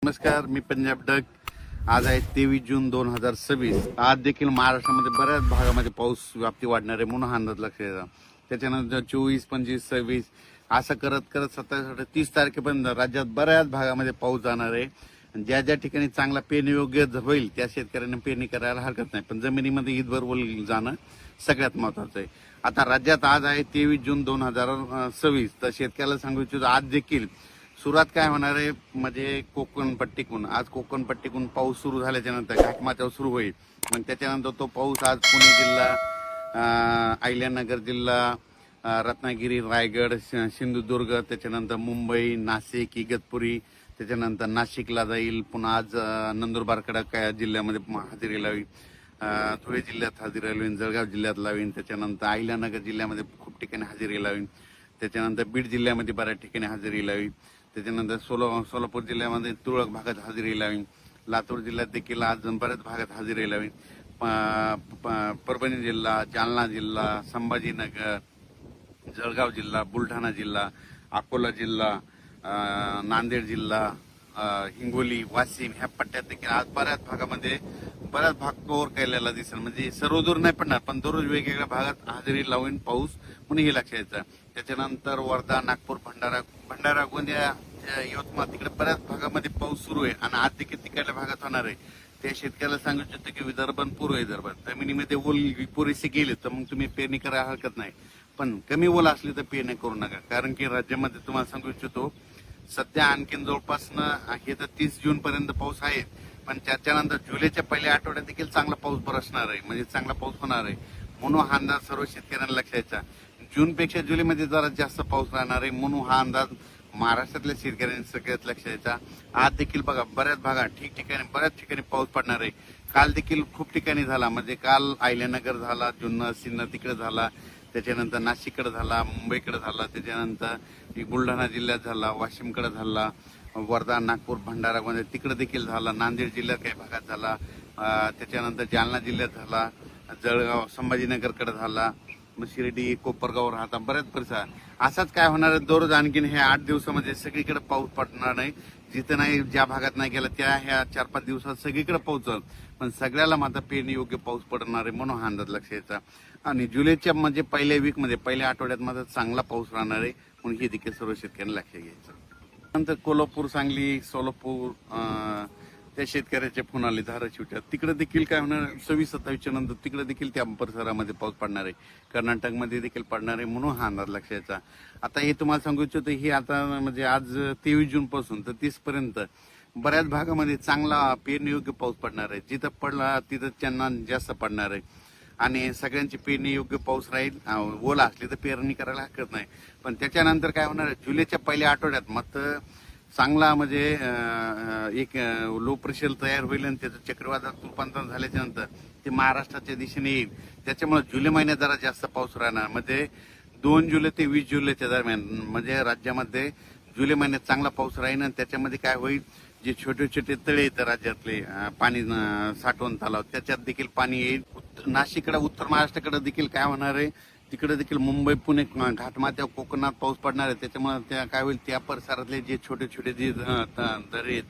नमस्कार, मी पंजाब डग. आज आहे 23 जून 2026. आज देखील महाराष्ट्रामध्ये बऱ्याच भागामध्ये पाऊस व्याप्ती वाढणार आहे म्हणून हा अंदाज लक्षात येतो. त्याच्यानंतर 24, 25, 26 असं करत करत 27, 30 तारखेपर्यंत राज्यात बऱ्याच भागामध्ये पाऊस जाणार आहे. ज्या ज्या ठिकाणी चांगला पेरणी योग्य होईल त्या शेतकऱ्यांना पेरणी करायला हरकत नाही, पण जमिनीमध्ये ईदभर ओल जाणं सगळ्यात महत्वाचं आहे. आता राज्यात आज आहे 23 जून 2026. तर शेतकऱ्याला सांगू इच्छितो आज देखील सुरुवात काय होणार आहे म्हणजे कोकण पट्टीकून. आज कोकण पट्टीकून पाऊस सुरू झाल्याच्या नंतर घाटमाथ्यावर सुरू होईल. मग त्याच्यानंतर तो पाऊस आज पुणे जिल्हा, अहिल्यानगर जिल्हा, रत्नागिरी, रायगड, सिंधुदुर्ग, त्याच्यानंतर मुंबई, नाशिक, इगतपुरी, त्याच्यानंतर नाशिकला जाईल. पुन्हा आज नंदुरबारकडे काय जिल्ह्यामध्ये हजेरी लावी, धुळे जिल्ह्यात हजेरी लावीन, जळगाव जिल्ह्यात लावीन, त्याच्यानंतर अहिल्यानगर जिल्ह्यामध्ये खूप ठिकाणी हजेरी लावीन, त्याच्यानंतर बीड जिल्ह्यामध्ये बऱ्याच ठिकाणी हजेरी लावीन, त्याच्यानंतर सोलापूर जिल्ह्यामध्ये तुरळक भागात हजेरी लावीन, लातूर जिल्ह्यात देखील आज बऱ्याच भागात हजेरी लावीन, परभणी जिल्हा, जालना जिल्हा, संभाजीनगर, जळगाव जिल्हा, बुलढाणा जिल्हा, अकोला जिल्हा, नांदेड जिल्हा, हिंगोली, वाशिम ह्या पट्ट्यात देखील आज बऱ्याच भागामध्ये बऱ्याच भाग कव्हर केलेला दिसेल. म्हणजे सर्वदूर नाही पडणार, पण दररोज वेगवेगळ्या भागात हजेरी लावून पाऊस म्हणून हे लक्षात यायचं. त्याच्यानंतर वर्धा, नागपूर, भंडारा, गोंदिया, यवतमाळ तिकडे बऱ्याच भागामध्ये पाऊस सुरू आहे आणि आज देखील तिकडल्या भागात होणार आहे. त्या शेतकऱ्याला सांगू इच्छितो की विदर्भ आणि पूर्व विदर्भ जमिनीमध्ये ओल पुरेसे गेले तर मग तुम्ही पेरणी करायला हरकत नाही, पण कमी ओल असली तर पेरणी करू नका. कारण की राज्यामध्ये तुम्हाला सांगू इच्छितो सध्या आणखीन जवळपास हे तर 30 जून पर्यंत पाऊस आहे, पण त्याच्यानंतर जुलैच्या पहिल्या आठवड्यात देखील चांगला पाऊस बरसणार आहे, म्हणजे चांगला पाऊस होणार आहे. म्हणून हा अंदाज सर्व शेतकऱ्यांना लक्षात यायचा. जूनपेक्षा जुलैमध्ये जरा जास्त पाऊस राहणार आहे म्हणून हा अंदाज महाराष्ट्रातल्या शेतकऱ्यांनी सगळ्यात लक्षात यायचा. आज देखील बघा बऱ्याच भागात ठिकठिकाणी बऱ्याच ठिकाणी पाऊस पडणार आहे. काल देखील खूप ठिकाणी झाला, म्हणजे काल अहिल्यानगर झाला, जुन्नर सिन्नर तिकडे झाला, त्याच्यानंतर नाशिककडे झाला, मुंबईकडे झाला, त्याच्यानंतर बुलढाणा जिल्ह्यात झाला, वाशिमकडे झाला, वर्धा, नागपूर, भंडारा, गोंदिया तिकडे देखील झाला, नांदेड जिल्ह्यात काही भागात झाला, त्याच्यानंतर जालना जिल्ह्यात झाला, जळगाव, संभाजीनगरकडे झाला, शिर्डी, कोपरगाव राहता बऱ्याच परिसर. असाच काय होणार आहे दररोज आणखीन हे 8 दिवसामध्ये सगळीकडे पाऊस पडणार नाही. जिथे नाही, ज्या भागात नाही गेला त्या ह्या 4-5 दिवसात सगळीकडे पाऊस, पण सगळ्याला मात्र पेरणी योग्य पाऊस पडणार आहे म्हणून हा अंदाज लक्षात यायचा. आणि जुलैच्या म्हणजे पहिल्या वीकमध्ये पहिल्या आठवड्यात मात्र चांगला पाऊस राहणार आहे म्हणून हे देखील सर्व शेतकऱ्यांना लक्षात घ्यायचं. नंतर कोल्हापूर, सांगली, सोलापूर त्या शेतकऱ्याचे फोन आले धाराशिवच्या तिकडे देखील काय होणार 26-27 नंतर तिकडे देखील त्या परिसरामध्ये पाऊस पडणार आहे, कर्नाटकमध्ये देखील पडणार आहे म्हणून हा अंदाज लक्षात यायचा. आता हे तुम्हाला सांगू इच्छितो हे आता म्हणजे आज 23 जून पासून तर 30 पर्यंत बऱ्याच भागामध्ये चांगला पेरणी योग्य पाऊस पडणार आहे. जिथं पडला तिथं त्यांना जास्त पडणार आहे आणि सगळ्यांची पेरणी योग्य पाऊस राहील. ओला असली तर पेरणी करायला हरकत नाही, पण त्याच्यानंतर काय होणार आहे जुलैच्या पहिल्या आठवड्यात मात्र चांगला म्हणजे एक लो प्रेशर तयार होईल आणि त्याचं चक्रीवादळात रूपांतर झाल्याच्या नंतर ते महाराष्ट्राच्या दिशेने येईल. त्याच्यामुळे जुलै महिन्यात जरा जास्त पाऊस राहणार, म्हणजे 2 जुलै ते 20 जुलैच्या दरम्यान म्हणजे राज्यामध्ये जुलै महिन्यात चांगला पाऊस राहील. आणि त्याच्यामध्ये काय होईल जे छोटे छोटे तळे येतात राज्यातले पाणी साठवण तलाव त्याच्यात देखील पाणी येईल. नाशिककडे उत्तर महाराष्ट्राकडे देखील काय होणार आहे तिकडे देखील मुंबई, पुणे, घाटमाथ्या, कोकणात पाऊस पडणार आहे. त्याच्यामुळे त्या काय होईल त्या परिसरातले जे छोटे छोटे जे दरे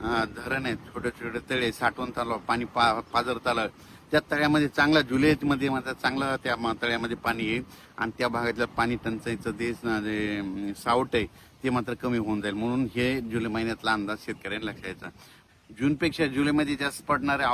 धरण आहेत, छोटे छोटे तळे, साठवण तलाव, पाणी पाझर तलाव त्या तळ्यामध्ये चांगला जुलैमध्ये मात्र चांगला त्या तळ्यामध्ये पाणी येईल आणि त्या भागातलं पाणी टंचाईचं देश जे सावट आहे ते मात्र कमी होऊन जाईल. म्हणून हे जुलै महिन्यातला अंदाज शेतकऱ्यांना लक्षात यायचा. जूनपेक्षा जुलैमध्ये जास्त पडणार आहे.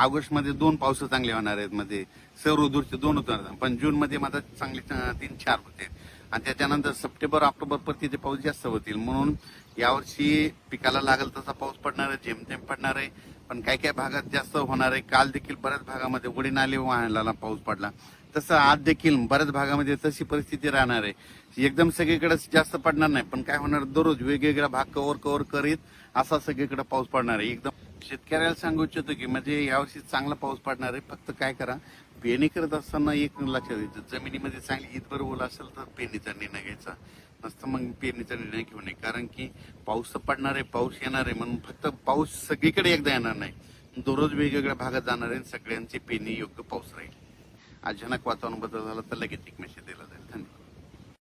ऑगस्टमध्ये 2 पाऊस चांगले होणार आहेत, म्हणजे सर्वदूरचे 2 होतात, पण जूनमध्ये मात्र चांगले 3-4 होते आणि त्याच्यानंतर सप्टेंबर, ऑक्टोबर परतीचे पाऊस जास्त होतील. म्हणून यावर्षी पिकाला लागेल तसा पाऊस पडणार आहे, जेमतेम पडणार आहे, पण काही काही भागात जास्त होणार आहे. काल देखील बऱ्याच भागामध्ये उडी नाले वाहनाला पाऊस पडला, तसं आज देखील बऱ्याच भागामध्ये तशी परिस्थिती राहणार आहे. एकदम सगळीकडे जास्त पडणार नाही, पण काय होणार दररोज वेगवेगळा भाग कव्हर करीत असा सगळीकडे पाऊस पडणार आहे. एकदम शेतकऱ्याला सांगू इच्छितो की म्हणजे यावर्षी चांगला पाऊस पडणार आहे. फक्त काय करा पेरणी करत असताना एक लक्षात द्यायचं, जमिनीमध्ये चांगली ईदभर ओल असेल तर पेरणीचा निर्णय घ्यायचा, नसतं मग पेरणीचा निर्णय घेऊ नये. कारण की पाऊस तर पडणार आहे, पाऊस येणार आहे, म्हणून फक्त पाऊस सगळीकडे एकदा येणार नाही, दररोज वेगवेगळ्या भागात जाणार आहे. सगळ्यांची पेरणी योग्य पाऊस राहील. अचानक वातावरण बदल झाला तर लगेच एक मेसेज दिला जाईल.